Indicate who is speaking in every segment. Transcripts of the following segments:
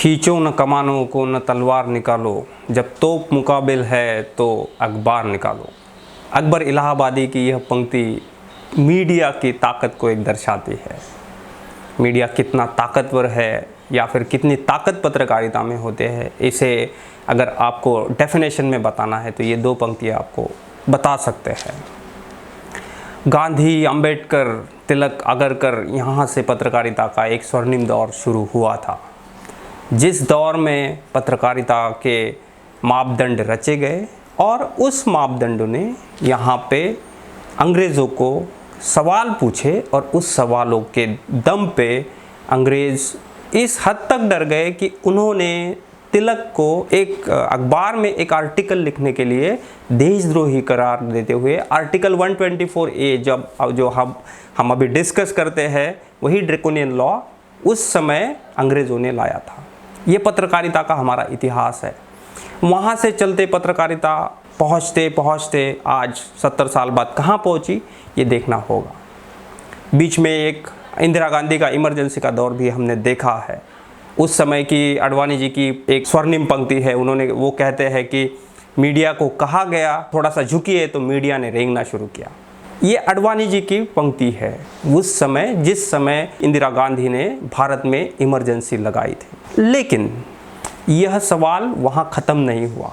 Speaker 1: खींचो न कमानों को न तलवार निकालो, जब तोप मुकाबिल है तो अखबार निकालो। अकबर इलाहाबादी की यह पंक्ति मीडिया की ताकत को एक दर्शाती है। मीडिया कितना ताकतवर है या फिर कितनी ताकत पत्रकारिता में होते हैं, इसे अगर आपको डेफिनेशन में बताना है तो ये दो पंक्तियाँ आपको बता सकते हैं। गांधी, अंबेडकर, तिलक, आगरकर, यहाँ से पत्रकारिता का एक स्वर्णिम दौर शुरू हुआ था, जिस दौर में पत्रकारिता के मापदंड रचे गए और उस मापदंडों ने यहाँ पे अंग्रेज़ों को सवाल पूछे और उस सवालों के दम पे अंग्रेज़ इस हद तक डर गए कि उन्होंने तिलक को एक अखबार में एक आर्टिकल लिखने के लिए देशद्रोही करार देते हुए आर्टिकल 124A जो हम अभी डिस्कस करते हैं, वही ड्रैकोनियन लॉ उस समय अंग्रेज़ों ने लाया था। ये पत्रकारिता का हमारा इतिहास है। वहाँ से चलते पत्रकारिता पहुँचते पहुँचते आज 70 साल बाद कहाँ पहुँची, ये देखना होगा। बीच में एक इंदिरा गांधी का इमरजेंसी का दौर भी हमने देखा है। उस समय की आडवाणी जी की एक स्वर्णिम पंक्ति है, वो कहते हैं कि मीडिया को कहा गया थोड़ा सा झुकिए तो मीडिया ने रेंगना शुरू किया। ये आडवाणी जी की पंक्ति है उस समय, जिस समय इंदिरा गांधी ने भारत में इमरजेंसी लगाई थी। लेकिन यह सवाल वहाँ ख़त्म नहीं हुआ।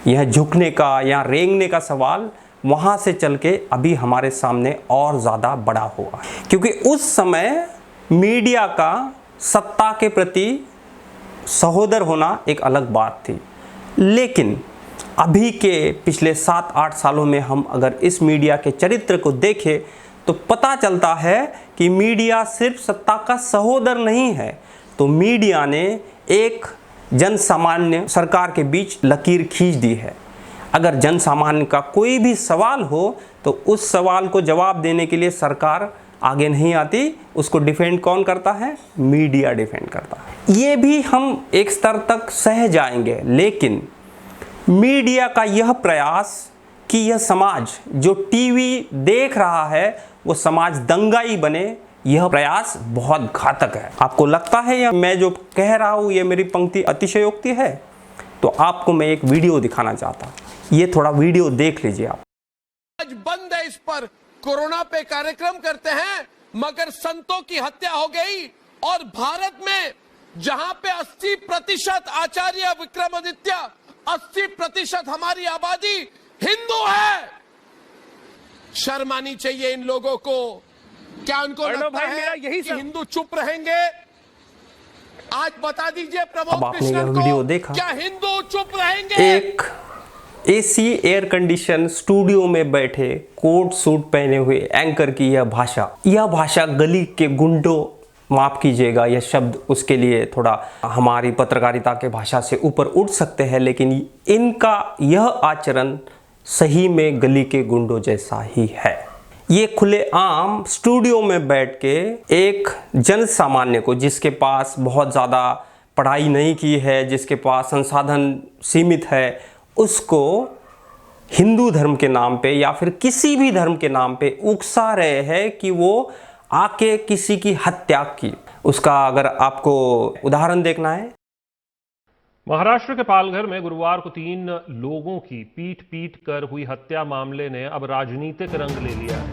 Speaker 1: यह झुकने का या रेंगने का सवाल वहाँ से चल के अभी हमारे सामने और ज़्यादा बड़ा हुआ, क्योंकि उस समय मीडिया का सत्ता के प्रति सहोदर होना एक अलग बात थी। लेकिन अभी के पिछले 7-8 सालों में हम अगर इस मीडिया के चरित्र को देखें तो पता चलता है कि मीडिया सिर्फ सत्ता का सहोदर नहीं है, तो मीडिया ने एक जन सामान्य सरकार के बीच लकीर खींच दी है। अगर जन सामान्य का कोई भी सवाल हो तो उस सवाल को जवाब देने के लिए सरकार आगे नहीं आती, उसको डिफेंड कौन करता है? मीडिया डिफेंड करता है। ये भी हम एक स्तर तक सह जाएंगे, लेकिन मीडिया का यह प्रयास कि यह समाज जो टीवी देख रहा है वो समाज दंगाई बने, यह प्रयास बहुत घातक है। आपको लगता है या मैं जो कह रहा हूँ ये मेरी पंक्ति अतिशयोक्ति है? तो आपको मैं एक वीडियो दिखाना चाहता हूँ, ये थोड़ा वीडियो देख लीजिए आप।
Speaker 2: आज बंद है, इस पर कोरोना पे कार्यक्रम करते हैं, मगर संतों की हत्या हो गई और भारत में जहां पे 80% आचार्य विक्रमादित्य, 80% हमारी आबादी हिंदू है। शर्म आनी चाहिए इन लोगों को। क्या उनको लगता है कि हिंदू चुप रहेंगे? आज बता दीजिए प्रमोद कृष्णन को, क्या हिंदू चुप रहेंगे?
Speaker 1: एक एसी एयर कंडीशन स्टूडियो में बैठे कोट सूट पहने हुए एंकर की यह भाषा गली के गुंडों, माफ कीजिएगा यह शब्द उसके लिए थोड़ा हमारी पत्रकारिता के भाषा से ऊपर उठ सकते हैं, लेकिन इनका यह आचरण सही में गली के गुंडों जैसा ही है। ये खुलेआम स्टूडियो में बैठ के एक जन सामान्य को, जिसके पास बहुत ज़्यादा पढ़ाई नहीं की है, जिसके पास संसाधन सीमित है, उसको हिंदू धर्म के नाम पे या फिर किसी भी धर्म के नाम पे उकसा रहे हैं कि वो आके किसी की हत्या की। उसका अगर आपको उदाहरण देखना है,
Speaker 3: महाराष्ट्र के पालघर में गुरुवार को 3 लोगों की पीट कर हुई हत्या मामले ने अब राजनीतिक रंग ले लिया है।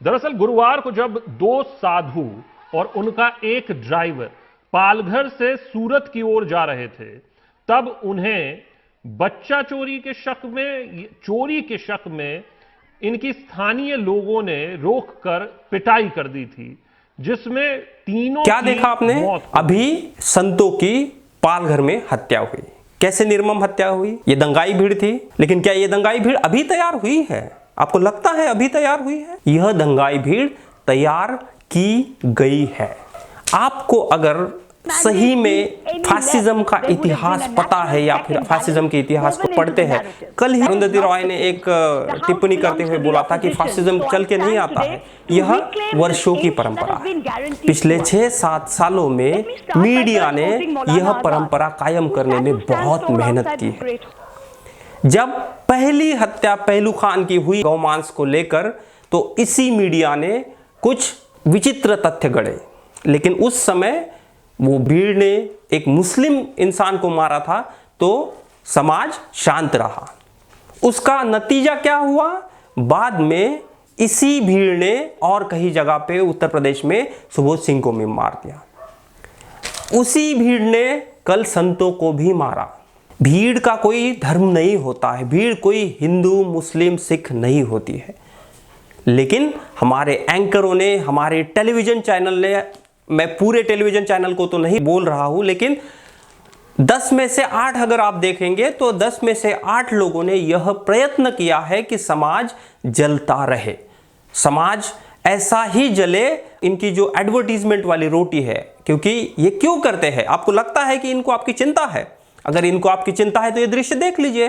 Speaker 3: दरअसल गुरुवार को जब 2 साधु और उनका एक ड्राइवर पालघर से सूरत की ओर जा रहे थे, तब उन्हें बच्चा चोरी के शक में इनकी स्थानीय लोगों ने रोककर पिटाई कर दी थी, जिसमें तीनों
Speaker 1: क्या देखा आपने? अभी संतों की पालघर में हत्या हुई। कैसे निर्मम हत्या हुई? ये दंगाई भीड़ थी, लेकिन क्या ये दंगाई भीड़ अभी तैयार हुई है? आपको लगता है अभी तैयार हुई है? यह दंगाई भीड़ तैयार की गई है। आपको अगर सही में फासिज्म का इतिहास पता है या फिर फासिज्म के इतिहास को पढ़ते हैं, कल ही अरुंधति रॉय ने एक टिप्पणी करते हुए बोला था कि फासिज्म चल के नहीं आता है, यह वर्षों की परंपरा है। पिछले 6-7 सालों में मीडिया ने यह परंपरा कायम करने में बहुत मेहनत की है। जब पहली हत्या पहलू खान की हुई गौमांस को लेकर, तो इसी मीडिया ने कुछ विचित्र तथ्य गढ़े, लेकिन उस समय वो भीड़ ने एक मुस्लिम इंसान को मारा था तो समाज शांत रहा। उसका नतीजा क्या हुआ? बाद में इसी भीड़ ने और कई जगह पे उत्तर प्रदेश में सुबोध सिंह को भी मार दिया। उसी भीड़ ने कल संतों को भी मारा। भीड़ का कोई धर्म नहीं होता है, भीड़ कोई हिंदू मुस्लिम सिख नहीं होती है। लेकिन हमारे एंकरों ने, हमारे टेलीविजन चैनल ने, मैं पूरे टेलीविजन चैनल को तो नहीं बोल रहा हूं, लेकिन 10 में से 8 अगर आप देखेंगे तो 10 में से 8 लोगों ने यह प्रयत्न किया है कि समाज जलता रहे, समाज ऐसा ही जले। इनकी जो एडवर्टीजमेंट वाली रोटी है, क्योंकि ये क्यों करते हैं? आपको लगता है कि इनको आपकी चिंता है? अगर इनको आपकी चिंता है तो ये दृश्य देख लीजिए।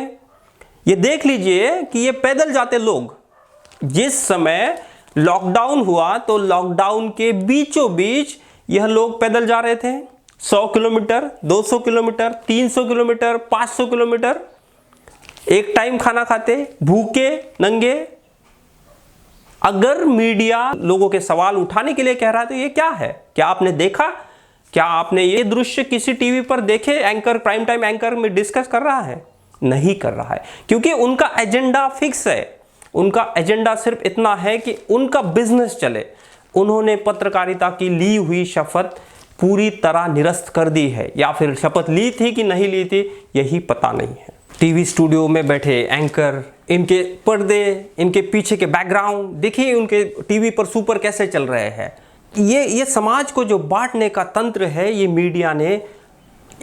Speaker 1: ये देख लीजिए कि ये पैदल जाते लोग, जिस समय लॉकडाउन हुआ तो लॉकडाउन के बीचों बीच यह लोग पैदल जा रहे थे 100 किलोमीटर, 200 किलोमीटर, 300 किलोमीटर, 500 किलोमीटर, एक टाइम खाना खाते, भूखे नंगे। अगर मीडिया लोगों के सवाल उठाने के लिए कह रहा है तो ये क्या है? क्या आपने देखा? क्या आपने ये दृश्य किसी टीवी पर देखे? एंकर, प्राइम टाइम एंकर में डिस्कस कर रहा है? नहीं कर रहा है, क्योंकि उनका एजेंडा फिक्स है। उनका एजेंडा सिर्फ इतना है कि उनका बिजनेस चले। उन्होंने पत्रकारिता की ली हुई शपथ पूरी तरह निरस्त कर दी है, या फिर शपथ ली थी कि नहीं ली थी यही पता नहीं है। टीवी स्टूडियो में बैठे एंकर, इनके पर्दे, इनके पीछे के बैकग्राउंड देखिए, उनके टीवी पर सुपर कैसे चल रहे हैं। ये समाज को जो बांटने का तंत्र है, ये मीडिया ने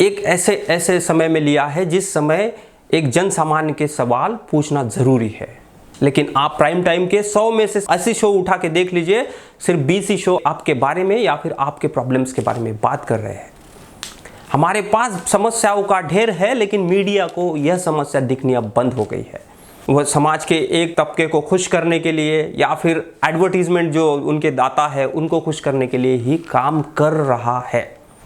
Speaker 1: एक ऐसे समय में लिया है जिस समय एक जन सामान्य के सवाल पूछना जरूरी है। लेकिन आप प्राइम टाइम के 100 में से 80 शो उठा के देख लीजिए, सिर्फ 20 ही शो आपके बारे में या फिर आपके प्रॉब्लम्स के बारे में बात कर रहे हैं। हमारे पास समस्याओं का ढेर है, लेकिन मीडिया को यह समस्या दिखनी अब बंद हो गई है। वह समाज के एक तबके को खुश करने के लिए या फिर एडवर्टीजमेंट जो उनके दाता है उनको खुश करने के लिए ही काम कर रहा है।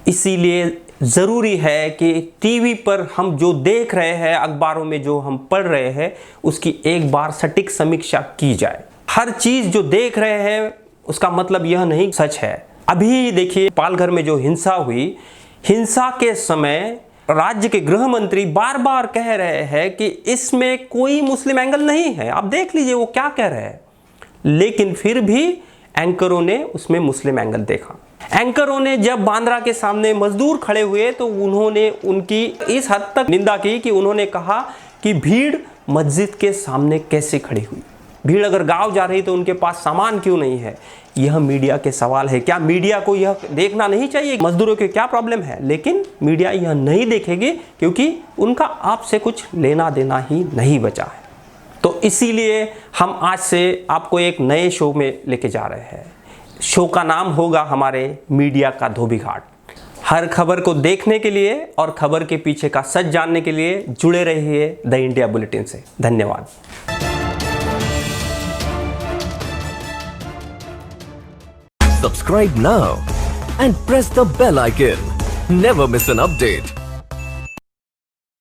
Speaker 1: इसीलिए ज़रूरी है कि टीवी पर हम जो देख रहे हैं, अखबारों में जो हम पढ़ रहे हैं, उसकी एक बार सटीक समीक्षा की जाए। हर चीज़ जो देख रहे हैं उसका मतलब यह नहीं सच है। अभी देखिए पालघर में जो हिंसा हुई, हिंसा के समय राज्य के गृह मंत्री बार बार कह रहे हैं कि इसमें कोई मुस्लिम एंगल नहीं है। आप देख लीजिए वो क्या कह रहे हैं, लेकिन फिर भी एंकरों ने उसमें मुस्लिम एंगल देखा। एंकरों ने जब बांद्रा के सामने मजदूर खड़े हुए तो उन्होंने उनकी इस हद तक निंदा की कि उन्होंने कहा कि भीड़ मस्जिद के सामने कैसे खड़ी हुई। भीड़ अगर गांव जा रही तो उनके पास सामान क्यों नहीं है? यह मीडिया के सवाल है। क्या मीडिया को यह देखना नहीं चाहिए मजदूरों के क्या प्रॉब्लम है? लेकिन मीडिया यह नहीं देखेगी क्योंकि उनका आपसे कुछ लेना देना ही नहीं बचा है। तो इसीलिए हम आज से आपको एक नए शो में लेके जा रहे हैं। शो का नाम होगा हमारे मीडिया का धोबी घाट। हर खबर को देखने के लिए और खबर के पीछे का सच जानने के लिए जुड़े रहिए द इंडिया बुलेटिन से। धन्यवाद।
Speaker 4: Subscribe now and press the bell icon. Never miss an update.